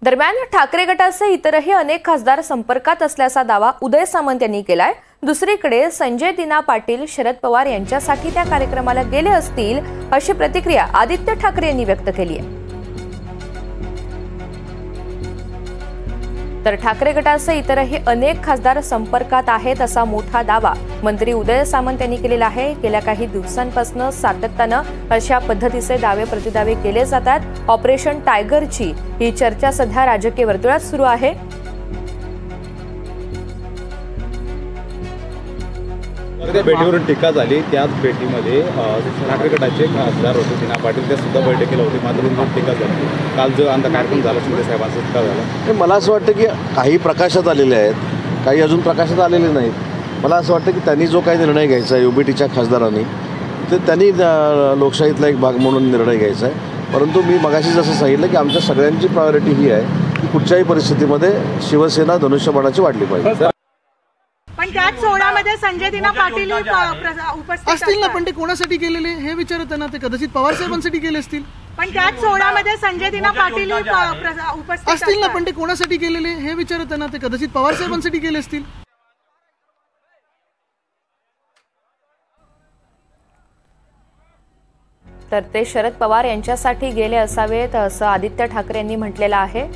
दरम्यान ठाकरे गटाचे इतरही अनेक खासदार संपर्कात असल्याचा दावा उदय सामंत यांनी केलाय। दुसरीकडे संजय दिना पाटील शरद पवार यांच्यासाठी त्या कार्यक्रमाला गेले असतील अशी प्रतिक्रिया आदित्य ठाकरे यांनी व्यक्त केली आहे। तर ठाकरे गटाचे इतरही अनेक खासदार संपर्कात आहेत असा मोठा दावा मंत्री उदय सामंत यांनी केलेला आहे। गेल्या काही दिवसांपासून सातत्यानं अशा पद्धतीचे दावे प्रतिदावे केले जातात। ऑपरेशन टायगरची ही चर्चा सध्या राजकीय वर्तुळात सुरू आहे। त्या भेटीवरून टीका झाली। त्याच भेटीमध्ये ठाकरे गटाचे खासदार होते दिना पाटील, ते सुद्धा बैठकीला होते, मात्र टीका झाली। काल जो अंत कार्यक्रम झाला शिंदे साहेबांचा टीका झाला। मला असं वाटतं की काही प्रकाशात आलेले आहेत, काही अजून प्रकाशात आलेले नाहीत। मला असं वाटतं की त्यांनी जो काही निर्णय घ्यायचा आहे युबीटीच्या खासदारांनी, ते त्यांनी लोकशाहीतला एक भाग म्हणून निर्णय घ्यायचा आहे। परंतु मी मगाशी जसं सांगितलं की आमच्या सगळ्यांची प्रायोरिटी ही आहे की कुठच्याही परिस्थितीमध्ये शिवसेना धनुष्यबाणाची वाढली पाहिजे। पण त्याच सोहळ्यामध्ये संजय दिना पाटील उपस्थित असतील ना, पण ते कोणासाठी गेलेले हे विचारत ना, ते कदाचित पवार साहेबांसाठी गेले असतील। पण त्याच सोहळ्यामध्ये संजय दिना पाटील उपस्थित असतील ना, पण ते कोणासाठी गेलेले हे विचारत ना, ते कदाचित पवार साहेबांसाठी गेले असतील। तर ते शरद पवार यांच्यासाठी गेले असावेत असं आदित्य ठाकरे यांनी म्हटलेलं आहे।